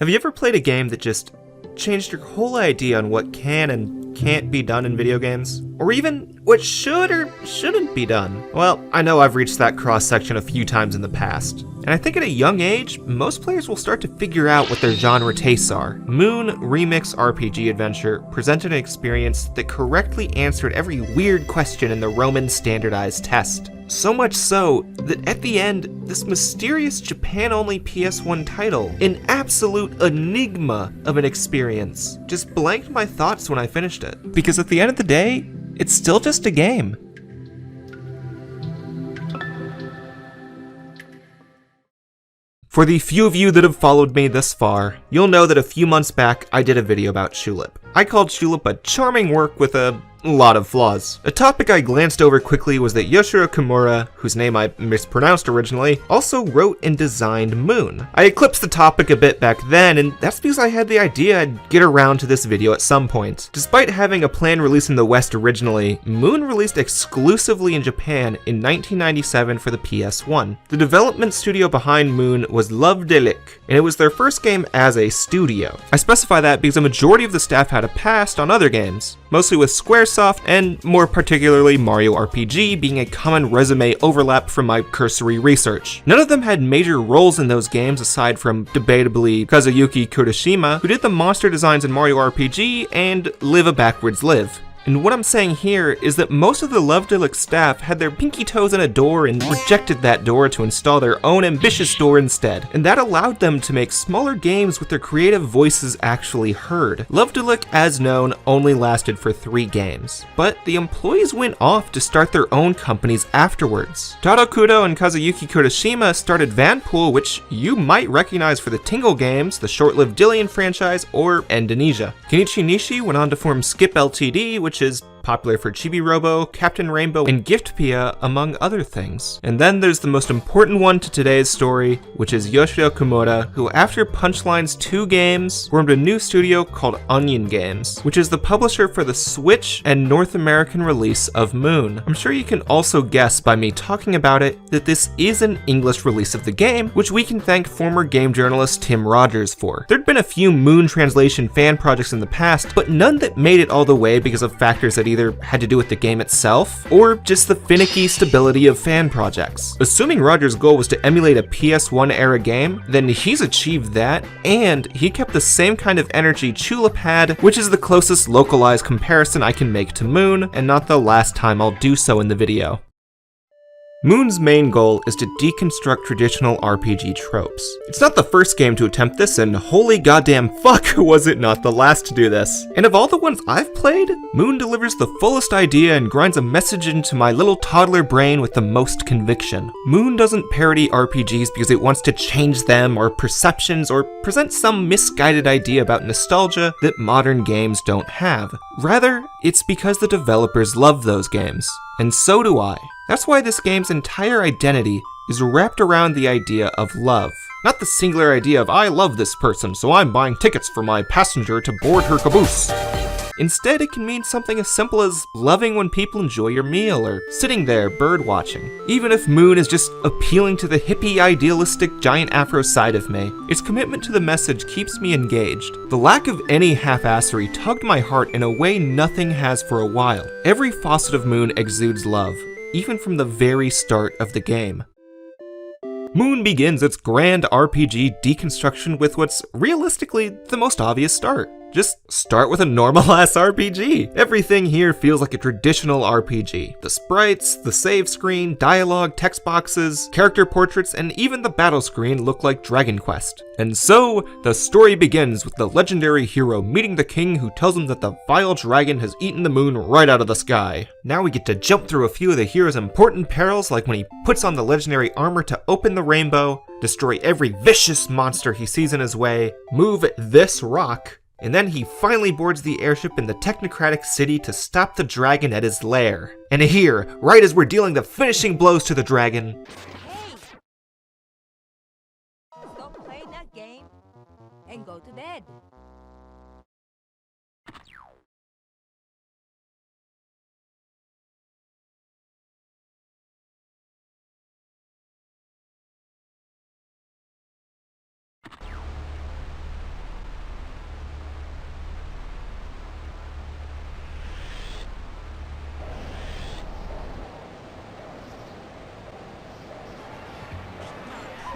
Have you ever played a game that just changed your whole idea on what can and can't be done in video games? Or even what should or shouldn't be done? Well, I know I've reached that cross-section a few times in the past. And I think at a young age, most players will start to figure out what their genre tastes are. Moon Remix RPG Adventure presented an experience that correctly answered every weird question in the Roman standardized test. So much so that at the end, this mysterious Japan-only PS1 title, an absolute enigma of an experience, just blanked my thoughts when I finished it. Because at the end of the day, it's still just a game. For the few of you that have followed me this far, you'll know that a few months back I did a video about Shulip. I called Shulip a charming work with a lot of flaws. A topic I glanced over quickly was that Yoshiro Kimura, whose name I mispronounced originally, also wrote and designed Moon. I eclipsed the topic a bit back then, and that's because I had the idea I'd get around to this video at some point. Despite having a planned release in the West originally, Moon released exclusively in Japan in 1997 for the PS1. The development studio behind Moon was Stealthily, and it was their first game as a studio. I specify that because a majority of the staff had a past on other games, mostly with Squaresoft and more particularly Mario RPG being a common resume overlap from my cursory research. None of them had major roles in those games aside from, debatably, Kazuyuki Kurashima, who did the monster designs in Mario RPG and Live a Backwards Live. And what I'm saying here is that most of the Lovedelic staff had their pinky toes in a door and rejected that door to install their own ambitious door instead. And that allowed them to make smaller games with their creative voices actually heard. Lovedelic, as known, only lasted for 3 games. But the employees went off to start their own companies afterwards. Taro Kudo and Kazuyuki Kurashima started Vanpool, which you might recognize for the Tingle games, the short-lived Dillion franchise, or Indonesia. Kenichi Nishi went on to form Skip Ltd, which is popular for Chibi Robo, Captain Rainbow, and Giftpia, among other things. And then there's the most important one to today's story, which is Yoshio Kimura, who after Punchline's 2 games, formed a new studio called Onion Games, which is the publisher for the Switch and North American release of Moon. I'm sure you can also guess by me talking about it that this is an English release of the game, which we can thank former game journalist Tim Rogers for. There'd been a few Moon translation fan projects in the past, but none that made it all the way because of factors that either had to do with the game itself, or just the finicky stability of fan projects. Assuming Rogers' goal was to emulate a PS1 era game, then he's achieved that, and he kept the same kind of energy Shulip had, which is the closest localized comparison I can make to Moon, and not the last time I'll do so in the video. Moon's main goal is to deconstruct traditional RPG tropes. It's not the first game to attempt this, and holy goddamn fuck was it not the last to do this. And of all the ones I've played, Moon delivers the fullest idea and grinds a message into my little toddler brain with the most conviction. Moon doesn't parody RPGs because it wants to change them or perceptions or present some misguided idea about nostalgia that modern games don't have. Rather, it's because the developers love those games. And so do I. That's why this game's entire identity is wrapped around the idea of love. Not the singular idea of I love this person, so I'm buying tickets for my passenger to board her caboose. Instead, it can mean something as simple as loving when people enjoy your meal or sitting there bird watching. Even if Moon is just appealing to the hippie, idealistic, giant afro side of me, its commitment to the message keeps me engaged. The lack of any half-assery tugged my heart in a way nothing has for a while. Every facet of Moon exudes love, even from the very start of the game. Moon begins its grand RPG deconstruction with what's realistically the most obvious start. Just start with a normal-ass RPG. Everything here feels like a traditional RPG. The sprites, the save screen, dialogue, text boxes, character portraits, and even the battle screen look like Dragon Quest. And so, the story begins with the legendary hero meeting the king who tells him that the vile dragon has eaten the moon right out of the sky. Now we get to jump through a few of the hero's important perils, like when he puts on the legendary armor to open the rainbow, destroy every vicious monster he sees in his way, move this rock, and then he finally boards the airship in the technocratic city to stop the dragon at his lair. And here, right as we're dealing the finishing blows to the dragon... Hey! Stop playing that game and go to bed.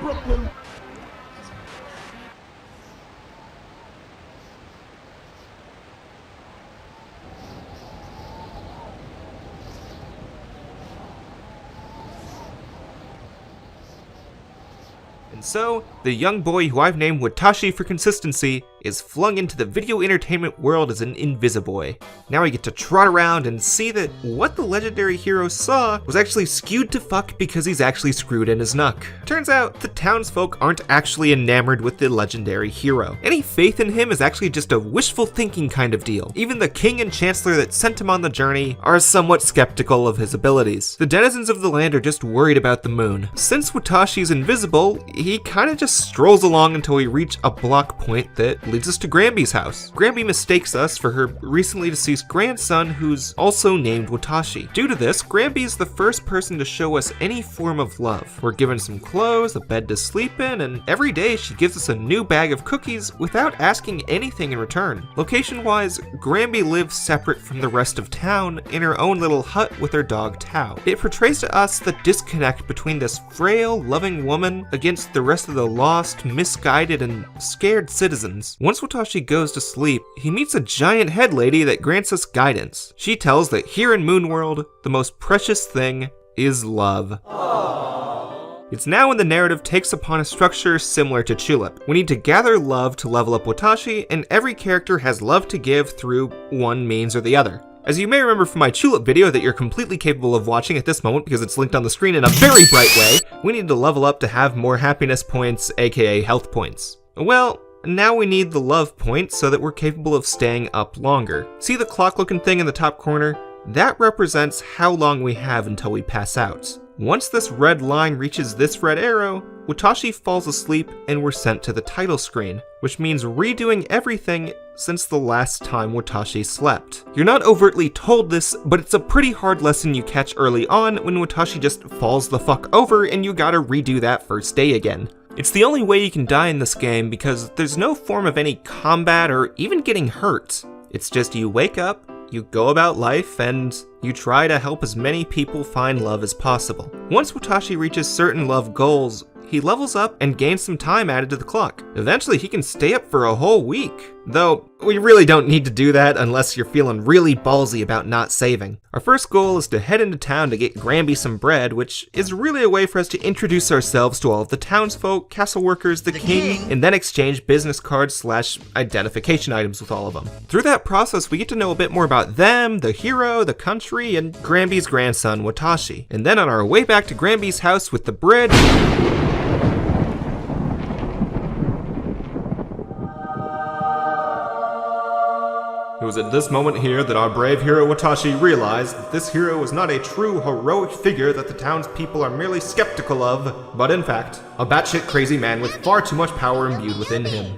Brooklyn. And so, the young boy who I've named Watashi for consistency is flung into the video entertainment world as an Invisiboy. Now we get to trot around and see that what the legendary hero saw was actually skewed to fuck because he's actually screwed in his knuck. Turns out, the townsfolk aren't actually enamored with the legendary hero. Any faith in him is actually just a wishful thinking kind of deal. Even the king and chancellor that sent him on the journey are somewhat skeptical of his abilities. The denizens of the land are just worried about the moon. Since Watashi's invisible, he kinda just strolls along until we reach a block point that leads us to Granby's house. Granby mistakes us for her recently deceased grandson, who's also named Watashi. Due to this, Granby is the first person to show us any form of love. We're given some clothes, a bed to sleep in, and every day she gives us a new bag of cookies without asking anything in return. Location-wise, Granby lives separate from the rest of town in her own little hut with her dog Tao. It portrays to us the disconnect between this frail, loving woman against the rest of the lost, misguided, and scared citizens. Once Watashi goes to sleep, he meets a giant head lady that grants us guidance. She tells that here in Moonworld, the most precious thing is love. Aww. It's now when the narrative takes upon a structure similar to Tulip. We need to gather love to level up Watashi, and every character has love to give through one means or the other. As you may remember from my Tulip video that you're completely capable of watching at this moment because it's linked on the screen in a very bright way, we need to level up to have more happiness points, aka health points. Well, now we need the love points so that we're capable of staying up longer. See the clock looking thing in the top corner? That represents how long we have until we pass out. Once this red line reaches this red arrow, Watashi falls asleep and we're sent to the title screen, which means redoing everything since the last time Watashi slept. You're not overtly told this, but it's a pretty hard lesson you catch early on when Watashi just falls the fuck over and you gotta redo that first day again. It's the only way you can die in this game because there's no form of any combat or even getting hurt. It's just you wake up, you go about life, and you try to help as many people find love as possible. Once Watashi reaches certain love goals, he levels up and gains some time added to the clock. Eventually, he can stay up for a whole week. Though, we really don't need to do that unless you're feeling really ballsy about not saving. Our first goal is to head into town to get Granby some bread, which is really a way for us to introduce ourselves to all of the townsfolk, castle workers, the king, and then exchange business cards / identification items with all of them. Through that process, we get to know a bit more about them, the hero, the country, and Granby's grandson, Watashi. And then on our way back to Granby's house with the bread, it was at this moment here that our brave hero Watashi realized that this hero was not a true heroic figure that the townspeople are merely skeptical of, but in fact, a batshit crazy man with far too much power imbued within him.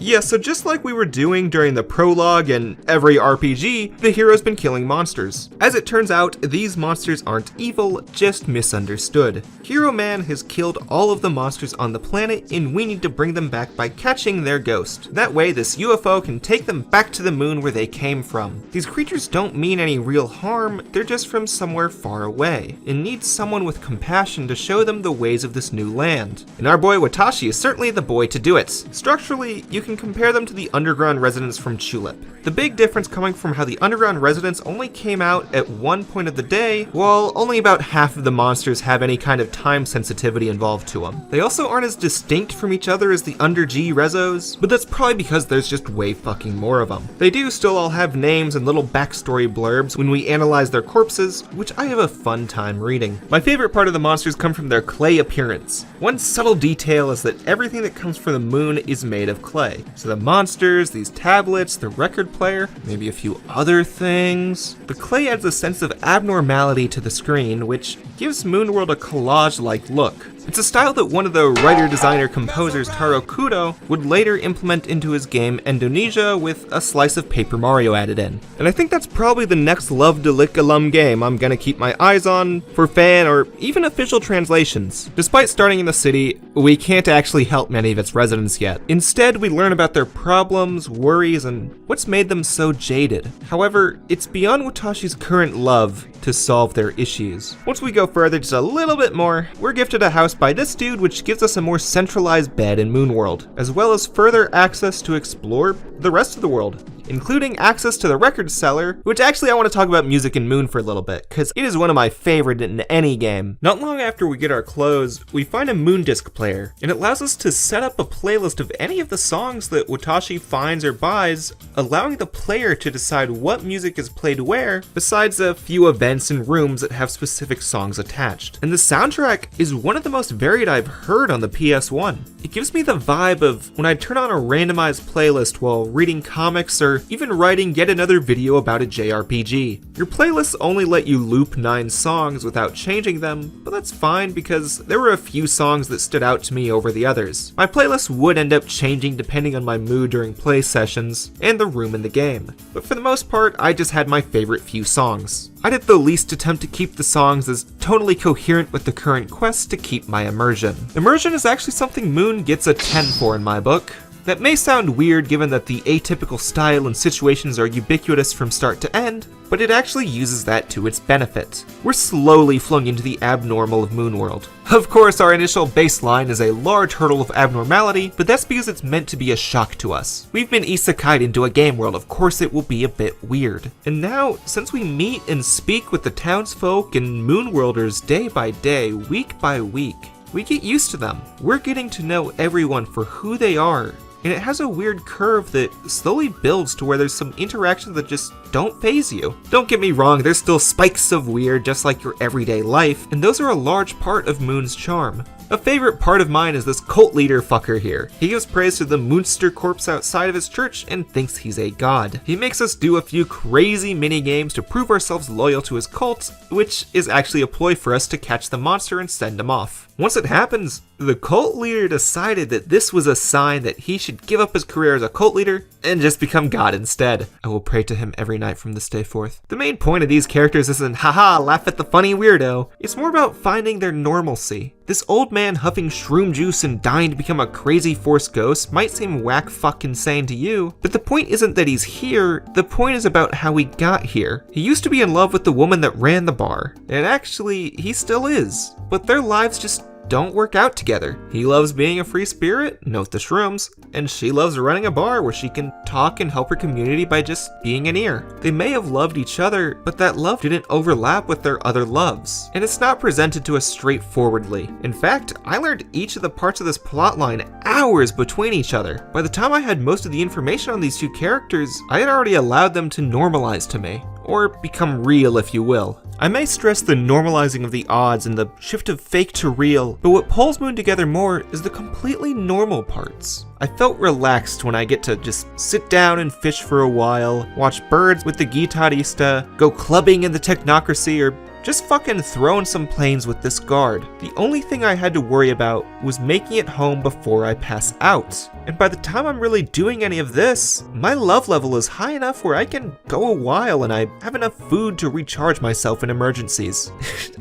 Yeah, so just like we were doing during the prologue and every RPG, the hero's been killing monsters. As it turns out, these monsters aren't evil, just misunderstood. Hero Man has killed all of the monsters on the planet, and we need to bring them back by catching their ghost. That way, this UFO can take them back to the moon where they came from. These creatures don't mean any real harm, they're just from somewhere far away, and need someone with compassion to show them the ways of this new land. And our boy Watashi is certainly the boy to do it. Structurally, you can compare them to the underground residents from Tulip. The big difference coming from how the underground residents only came out at one point of the day, while only about half of the monsters have any kind of time sensitivity involved to them. They also aren't as distinct from each other as the Under G Rezos, but that's probably because there's just way fucking more of them. They do still all have names and little backstory blurbs when we analyze their corpses, which I have a fun time reading. My favorite part of the monsters come from their clay appearance. One subtle detail is that everything that comes from the moon is made of clay. So the monsters, these tablets, the record player, maybe a few other things. The clay adds a sense of abnormality to the screen, which gives Moonworld a collage-like look. It's a style that one of the writer-designer-composers Taro Kudo would later implement into his game Indonesia with a slice of Paper Mario added in. And I think that's probably the next Love Delic alum game I'm gonna keep my eyes on for fan or even official translations. Despite starting in the city, we can't actually help many of its residents yet. Instead, we learn about their problems, worries, and what's made them so jaded. However, it's beyond Watashi's current love to solve their issues. Once we go further just a little bit more, we're gifted a house by this dude which gives us a more centralized bed in Moonworld, as well as further access to explore the rest of the world, including access to the record seller, which actually I want to talk about music in Moon for a little bit, because it is one of my favorite in any game. Not long after we get our clothes, we find a Moon Disc player, and it allows us to set up a playlist of any of the songs that Watashi finds or buys, allowing the player to decide what music is played where, besides a few events and rooms that have specific songs attached. And the soundtrack is one of the most varied I've heard on the PS1. It gives me the vibe of when I turn on a randomized playlist while reading comics or even writing yet another video about a JRPG. Your playlists only let you loop 9 songs without changing them, but that's fine because there were a few songs that stood out to me over the others. My playlist would end up changing depending on my mood during play sessions and the room in the game, but for the most part I just had my favorite few songs. I did the least attempt to keep the songs as totally coherent with the current quest to keep my immersion. Immersion is actually something Moon gets a 10 for in my book. That may sound weird given that the atypical style and situations are ubiquitous from start to end, but it actually uses that to its benefit. We're slowly flung into the abnormal of Moonworld. Of course, our initial baseline is a large hurdle of abnormality, but that's because it's meant to be a shock to us. We've been isekai'd into a game world, of course it will be a bit weird. And now, since we meet and speak with the townsfolk and Moonworlders day by day, week by week, we get used to them. We're getting to know everyone for who they are. And it has a weird curve that slowly builds to where there's some interactions that just don't faze you. Don't get me wrong, there's still spikes of weird just like your everyday life, and those are a large part of Moon's charm. A favorite part of mine is this cult leader fucker here. He gives praise to the Moonster corpse outside of his church and thinks he's a god. He makes us do a few crazy mini games to prove ourselves loyal to his cult, which is actually a ploy for us to catch the monster and send him off. Once it happens, the cult leader decided that this was a sign that he should give up his career as a cult leader and just become God instead. I will pray to him every night from this day forth. The main point of these characters isn't haha, laugh at the funny weirdo. It's more about finding their normalcy. This old man huffing shroom juice and dying to become a crazy force ghost might seem whack fuck insane to you, but the point isn't that he's here, the point is about how he got here. He used to be in love with the woman that ran the bar, and actually, he still is, but their lives just don't work out together. He loves being a free spirit, note the shrooms, and she loves running a bar where she can talk and help her community by just being an ear. They may have loved each other, but that love didn't overlap with their other loves, and it's not presented to us straightforwardly. In fact, I learned each of the parts of this plotline hours between each other. By the time I had most of the information on these two characters, I had already allowed them to normalize to me. Or become real, if you will. I may stress the normalizing of the odds and the shift of fake to real, but what pulls Moon together more is the completely normal parts. I felt relaxed when I get to just sit down and fish for a while, watch birds with the guitarista, go clubbing in the technocracy, or just fucking throwing some planes with this guard. The only thing I had to worry about was making it home before I pass out. And by the time I'm really doing any of this, my love level is high enough where I can go a while and I have enough food to recharge myself in emergencies.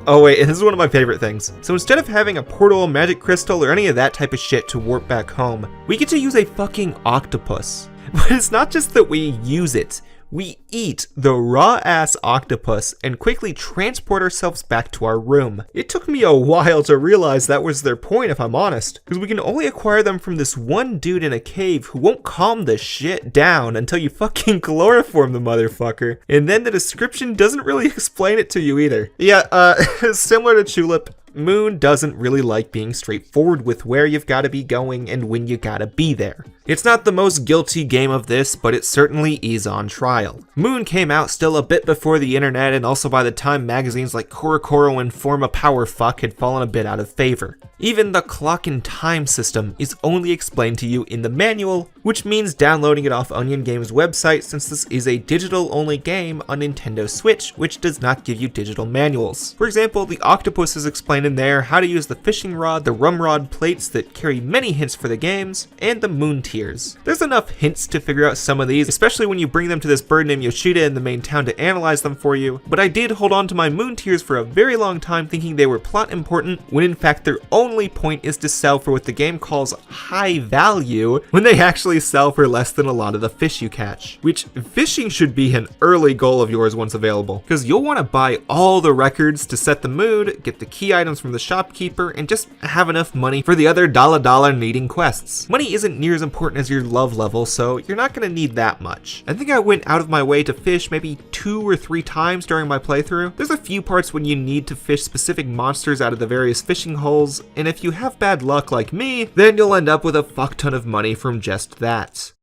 Oh wait, and this is one of my favorite things. So instead of having a portal, magic crystal, or any of that type of shit to warp back home, we get to use a fucking octopus. But it's not just that we use it. We eat the raw-ass octopus and quickly transport ourselves back to our room. It took me a while to realize that was their point, if I'm honest, because we can only acquire them from this one dude in a cave who won't calm the shit down until you fucking chloroform the motherfucker, and then the description doesn't really explain it to you either. Yeah, similar to Tulip, Moon doesn't really like being straightforward with where you've got to be going and when you gotta be there. It's not the most guilty game of this, but it certainly is on trial. Moon came out still a bit before the internet, and also by the time magazines like Korokoro and Forma Power Fuck had fallen a bit out of favor. Even the clock and time system is only explained to you in the manual, which means downloading it off Onion Games' website since this is a digital-only game on Nintendo Switch, which does not give you digital manuals. For example, the octopus is explained in there, how to use the fishing rod, the rum rod plates that carry many hints for the games, and the moon tiers. There's enough hints to figure out some of these, especially when you bring them to this bird named Yoshida in the main town to analyze them for you, but I did hold on to my moon tiers for a very long time thinking they were plot important, when in fact their only point is to sell for what the game calls high value, when they actually actually sell for less than a lot of the fish you catch, which fishing should be an early goal of yours once available, because you'll want to buy all the records to set the mood, get the key items from the shopkeeper, and just have enough money for the other dollar needing quests. Money isn't near as important as your love level, so you're not going to need that much. I think I went out of my way to fish maybe 2 or 3 times during my playthrough. There's a few parts when you need to fish specific monsters out of the various fishing holes, and if you have bad luck like me, then you'll end up with a fuck ton of money from just that.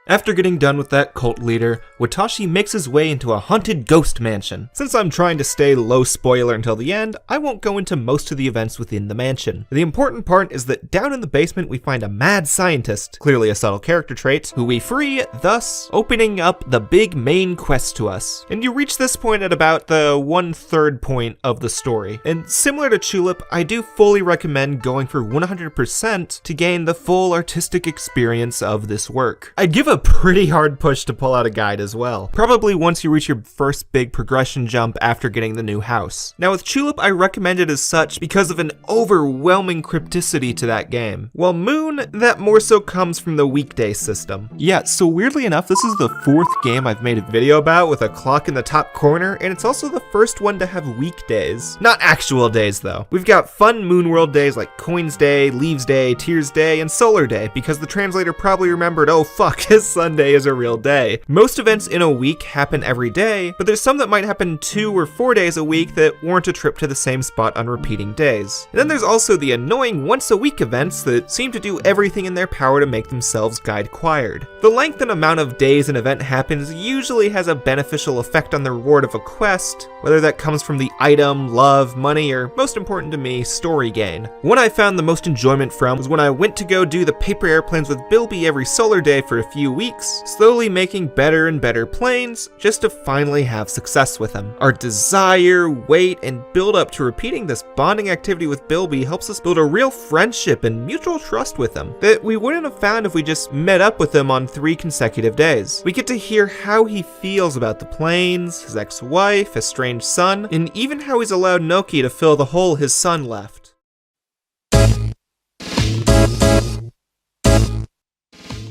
After getting done with that cult leader, Watashi makes his way into a haunted ghost mansion. Since I'm trying to stay low spoiler until the end, I won't go into most of the events within the mansion. The important part is that down in the basement we find a mad scientist, clearly a subtle character trait, who we free, thus opening up the big main quest to us. And you reach this point at about the 1/3 point of the story. And similar to Tulip, I do fully recommend going for 100% to gain the full artistic experience of this work. I'd give a pretty hard push to pull out a guide as well, probably once you reach your first big progression jump after getting the new house. Now with Tulip, I recommend it as such because of an overwhelming crypticity to that game, while Moon, that more so comes from the weekday system. Yeah, so weirdly enough, this is the 4th game I've made a video about with a clock in the top corner, and it's also the first one to have weekdays. Not actual days though. We've got fun Moon World days like Coins Day, Leaves Day, Tears Day, and Solar Day, because the translator probably remembered, oh fuck, Sunday is a real day. Most events in a week happen every day, but there's some that might happen 2 or 4 days a week that warrant a trip to the same spot on repeating days. And then there's also the annoying once a week events that seem to do everything in their power to make themselves guide-quired. The length and amount of days an event happens usually has a beneficial effect on the reward of a quest, whether that comes from the item, love, money, or most important to me, story gain. One I found the most enjoyment from was when I went to go do the paper airplanes with Bilby every solar day for a few weeks, slowly making better and better planes just to finally have success with them. Our desire, wait, and build up to repeating this bonding activity with Bilby helps us build a real friendship and mutual trust with him that we wouldn't have found if we just met up with him on 3 consecutive days. We get to hear how he feels about the planes, his ex-wife, his strange son, and even how he's allowed Noki to fill the hole his son left.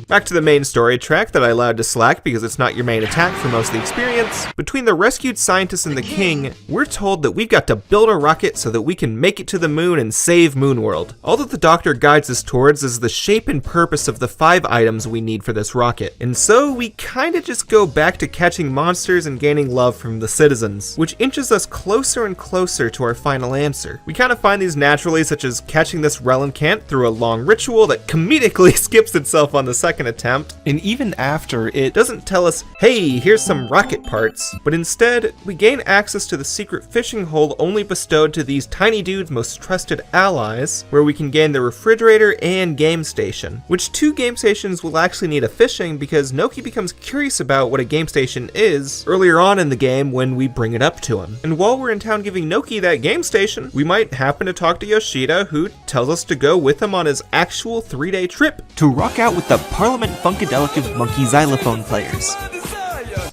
Back to the main story track that I allowed to slack because it's not your main attack for most of the experience. Between the rescued scientist and the king, we're told that we've got to build a rocket so that we can make it to the moon and save Moonworld. All that the doctor guides us towards is the shape and purpose of the 5 items we need for this rocket. And so we kinda just go back to catching monsters and gaining love from the citizens, which inches us closer and closer to our final answer. We kinda find these naturally, such as catching this Relincant through a long ritual that comedically skips itself on the second attempt, and even after, it doesn't tell us, hey, here's some rocket parts, but instead, we gain access to the secret fishing hole only bestowed to these tiny dudes' most trusted allies, where we can gain the refrigerator and game station, which 2 game stations will actually need a fishing because Noki becomes curious about what a game station is earlier on in the game when we bring it up to him. And while we're in town giving Noki that game station, we might happen to talk to Yoshida, who tells us to go with him on his actual 3-day trip to rock out with the Parliament Funkadelic of Monkey Xylophone players.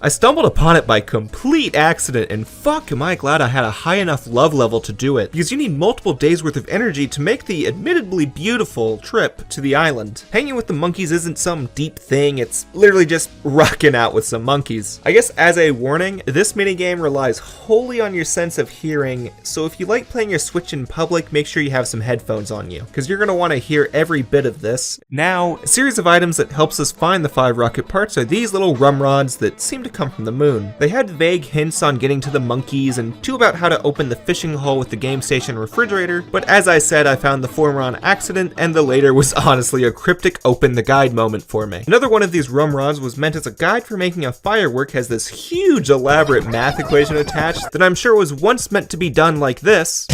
I stumbled upon it by complete accident, and fuck am I glad I had a high enough love level to do it, because you need multiple days worth of energy to make the admittedly beautiful trip to the island. Hanging with the monkeys isn't some deep thing, it's literally just rocking out with some monkeys. I guess as a warning, this minigame relies wholly on your sense of hearing, so if you like playing your Switch in public, make sure you have some headphones on you, because you're going to want to hear every bit of this. Now, a series of items that helps us find the 5 rocket parts are these little rum rods that seem to come from the moon. They had vague hints on getting to the monkeys and 2 about how to open the fishing hole with the game station refrigerator, but as I said, I found the former on accident, and the later was honestly a cryptic open the guide moment for me. Another one of these rum rods was meant as a guide for making a firework, has this huge elaborate math equation attached that I'm sure was once meant to be done like this.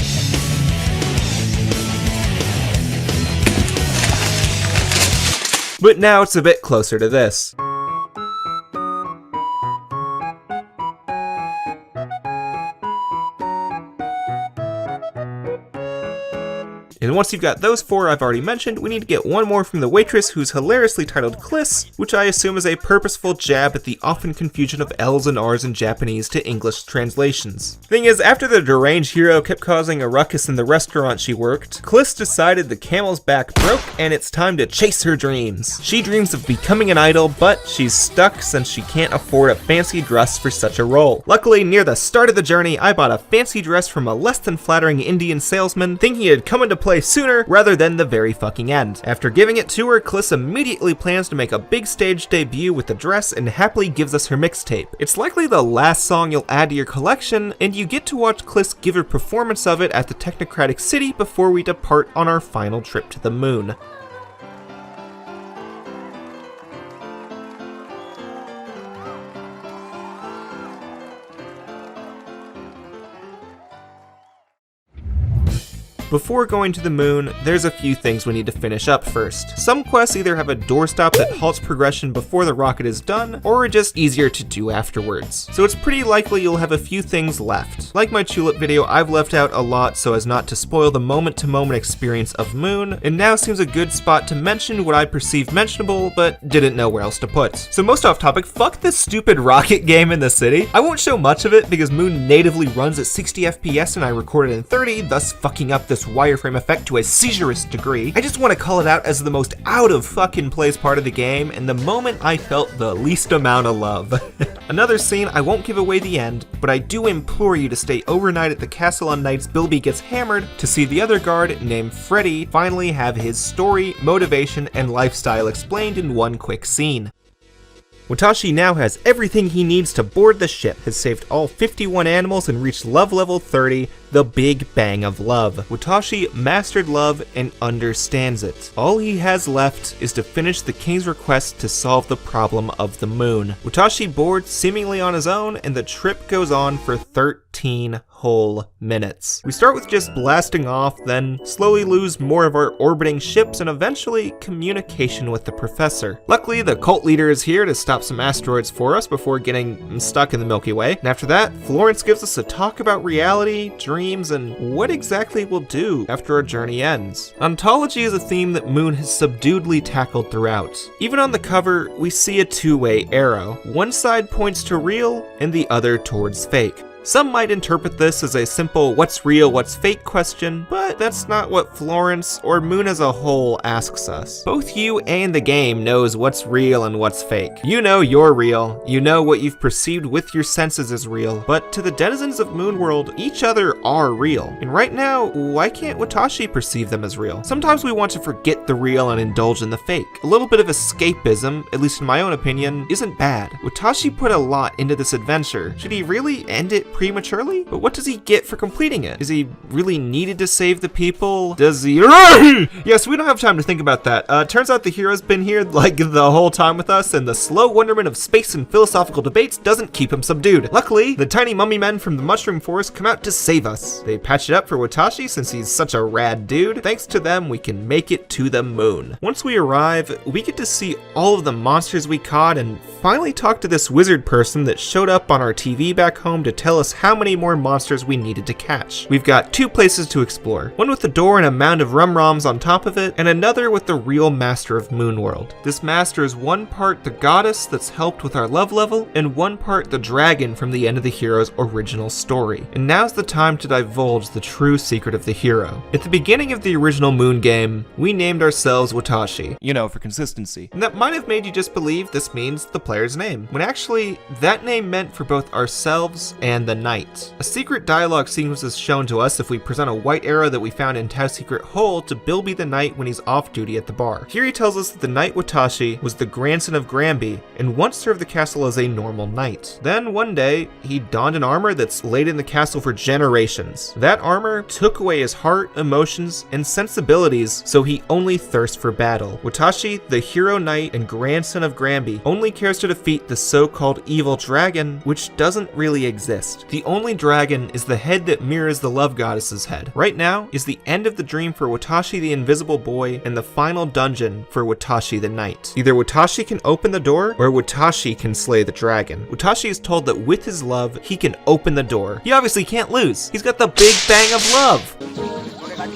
But now it's a bit closer to this. And once you've got those 4 I've already mentioned, we need to get one more from the waitress, who's hilariously titled Kliss, which I assume is a purposeful jab at the often confusion of L's and R's in Japanese to English translations. Thing is, after the deranged hero kept causing a ruckus in the restaurant she worked, Kliss decided the camel's back broke and it's time to chase her dreams. She dreams of becoming an idol, but she's stuck since she can't afford a fancy dress for such a role. Luckily, near the start of the journey, I bought a fancy dress from a less than flattering Indian salesman, thinking it had come into play sooner rather than the very fucking end. After giving it to her, Kliss immediately plans to make a big stage debut with the dress and happily gives us her mixtape. It's likely the last song you'll add to your collection, and you get to watch Kliss give a performance of it at the Technocratic City before we depart on our final trip to the moon. Before going to the moon, there's a few things we need to finish up first. Some quests either have a doorstop that halts progression before the rocket is done, or are just easier to do afterwards. So it's pretty likely you'll have a few things left. Like my Tulip video, I've left out a lot so as not to spoil the moment-to-moment experience of Moon, and now seems a good spot to mention what I perceive mentionable, but didn't know where else to put. So most off topic, fuck this stupid rocket game in the city. I won't show much of it because Moon natively runs at 60 FPS and I recorded in 30, thus fucking up this wireframe effect to a seizurist degree. I just want to call it out as the most out of fucking place part of the game, and the moment I felt the least amount of love. Another scene, I won't give away the end, but I do implore you to stay overnight at the castle on nights Bilby gets hammered to see the other guard named Freddy finally have his story, motivation, and lifestyle explained in one quick scene. Watashi now has everything he needs to board the ship, has saved all 51 animals and reached love level 30, the Big Bang of Love. Watashi mastered love and understands it. All he has left is to finish the king's request to solve the problem of the moon. Watashi boards seemingly on his own, and the trip goes on for 13 whole minutes. We start with just blasting off, then slowly lose more of our orbiting ships, and eventually communication with the professor. Luckily, the cult leader is here to stop some asteroids for us before getting stuck in the Milky Way. And after that, Florence gives us a talk about reality, dreams, and what exactly we'll do after our journey ends. Ontology is a theme that Moon has subduedly tackled throughout. Even on the cover, we see a two-way arrow. One side points to real, and the other towards fake. Some might interpret this as a simple what's real, what's fake question, but that's not what Florence or Moon as a whole asks us. Both you and the game knows what's real and what's fake. You know you're real, you know what you've perceived with your senses is real, but to the denizens of Moonworld, each other are real. And right now, why can't Watashi perceive them as real? Sometimes we want to forget the real and indulge in the fake. A little bit of escapism, at least in my own opinion, isn't bad. Watashi put a lot into this adventure. Should he really end it prematurely? But what does he get for completing it? Is he really needed to save the people? Does he? Yes, we don't have time to think about that. Turns out the hero's been here like the whole time with us, and the slow wonderment of space and philosophical debates doesn't keep him subdued. Luckily, the tiny mummy men from the Mushroom Forest come out to save us. They patch it up for Watashi since he's such a rad dude. Thanks to them, we can make it to the moon. Once we arrive, we get to see all of the monsters we caught and finally talk to this wizard person that showed up on our TV back home to tell us how many more monsters we needed to catch. We've got two places to explore, one with a door and a mound of rum-roms on top of it, and another with the real master of Moonworld. This master is one part the goddess that's helped with our love level, and one part the dragon from the end of the hero's original story. And now's the time to divulge the true secret of the hero. At the beginning of the original Moon game, we named ourselves Watashi. You know, for consistency. And that might have made you just believe this means the player's name, when actually, that name meant for both ourselves and the knight. A secret dialogue sequence is shown to us if we present a white arrow that we found in Tao's secret hole to Bilby the knight when he's off duty at the bar. Here he tells us that the knight Watashi was the grandson of Granby and once served the castle as a normal knight. Then one day, he donned an armor that's laid in the castle for generations. That armor took away his heart, emotions, and sensibilities, so he only thirsts for battle. Watashi, the hero knight and grandson of Granby, only cares to defeat the so-called evil dragon, which doesn't really exist. The only dragon is the head that mirrors the love goddess's head. Right now is the end of the dream for Watashi the invisible boy and the final dungeon for Watashi the knight. Either Watashi can open the door or Watashi can slay the dragon. Watashi is told that with his love, he can open the door. He obviously can't lose. He's got the Big Bang of Love. Oh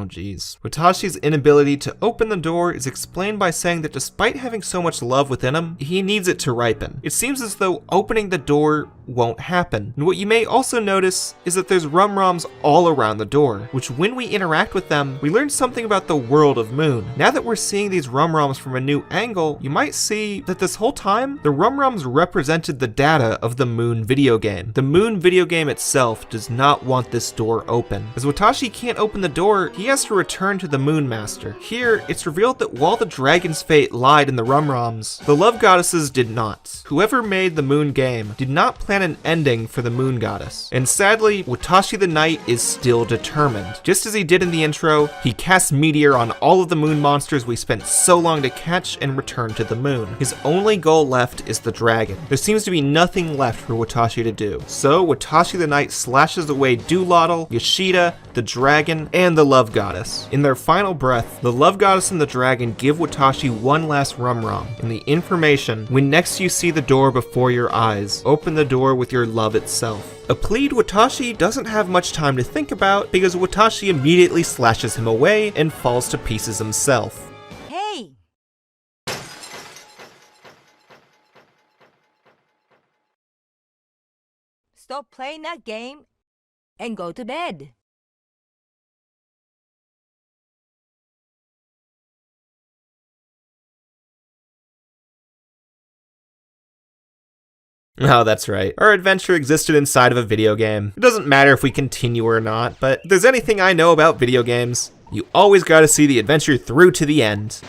geez. Watashi's inability to open the door is explained by saying that despite having so much love within him, he needs it to ripen. It seems as though opening the door won't happen. And what you may also notice is that there's rum-roms all around the door, which when we interact with them, we learn something about the world of Moon. Now that we're seeing these rum-roms from a new angle, you might see that this whole time, the rum-roms represented the data of the Moon video game. The Moon video game itself does not want this door open. As Watashi can't open the door, he has to return to the Moon Master. Here, it's revealed that while the dragon's fate lied in the rum-roms, the love goddesses did not. Whoever made the Moon game did not plan an ending for the Moon Goddess. And sadly, Watashi the Knight is still determined. Just as he did in the intro, he casts Meteor on all of the moon monsters we spent so long to catch and return to the moon. His only goal left is the dragon. There seems to be nothing left for Watashi to do. So Watashi the Knight slashes away Doolittle, Yoshida, the dragon, and the love goddess. In their final breath, the love goddess and the dragon give Watashi one last rum-rom. And the information, when next you see the door before your eyes, open the door with your love itself. A plead Watashi doesn't have much time to think about because Watashi immediately slashes him away and falls to pieces himself. Hey! Stop playing that game and go to bed. Oh, that's right. Our adventure existed inside of a video game. It doesn't matter if we continue or not, but if there's anything I know about video games, you always gotta see the adventure through to the end.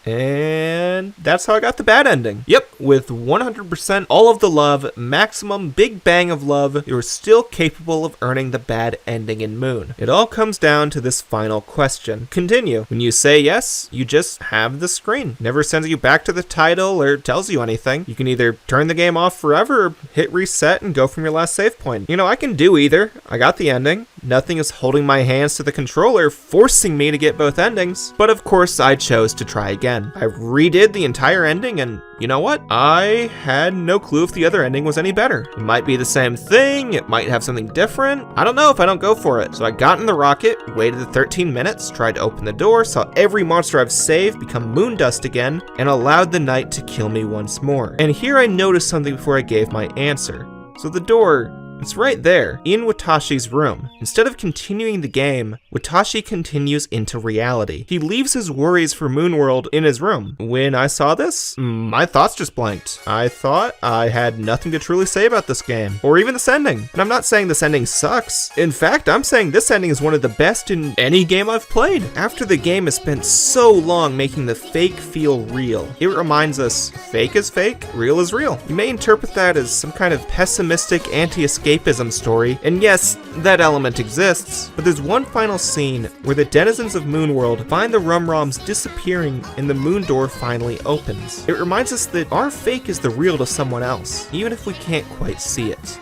And that's how I got the bad ending. Yep, with 100% all of the love, maximum big bang of love, you're still capable of earning the bad ending in Moon. It all comes down to this final question. Continue. When you say yes, you just have the screen. Never sends you back to the title or tells you anything. You can either turn the game off forever or hit reset and go from your last save point. You know, I can do either. I got the ending. Nothing is holding my hands to the controller, forcing me to get both endings. But of course, I chose to try again. I redid the entire ending, and you know what? I had no clue if the other ending was any better. It might be the same thing, it might have something different. I don't know if I don't go for it. So I got in the rocket, waited the 13 minutes, tried to open the door, saw every monster I've saved become moon dust again, and allowed the knight to kill me once more. And here I noticed something before I gave my answer. So the door, it's right there, in Watashi's room. Instead of continuing the game, Watashi continues into reality. He leaves his worries for Moonworld in his room. When I saw this, my thoughts just blanked. I thought I had nothing to truly say about this game, or even this ending. And I'm not saying this ending sucks. In fact, I'm saying this ending is one of the best in any game I've played. After the game has spent so long making the fake feel real, it reminds us, fake is fake, real is real. You may interpret that as some kind of pessimistic anti-escapism story, and yes, that element exists, but there's one final scene where the denizens of Moonworld find the rum-roms disappearing and the moon door finally opens. It reminds us that our fake is the real to someone else, even if we can't quite see it.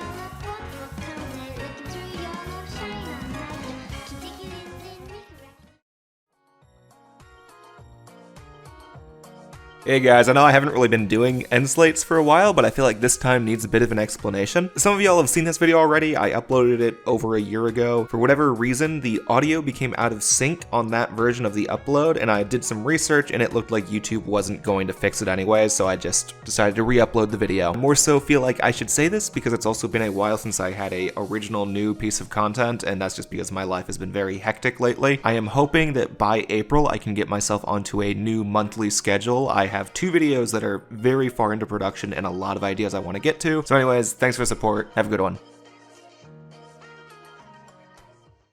Hey guys, I know I haven't really been doing end slates for a while, but I feel like this time needs a bit of an explanation. Some of y'all have seen this video already. I uploaded it over a year ago. For whatever reason, the audio became out of sync on that version of the upload, and I did some research and it looked like YouTube wasn't going to fix it anyway, so I just decided to re-upload the video. I more so feel like I should say this because it's also been a while since I had a original new piece of content, and that's just because my life has been very hectic lately. I am hoping that by April I can get myself onto a new monthly schedule. I have 2 videos that are very far into production and a lot of ideas I want to get to. So anyways, thanks for the support. Have a good one.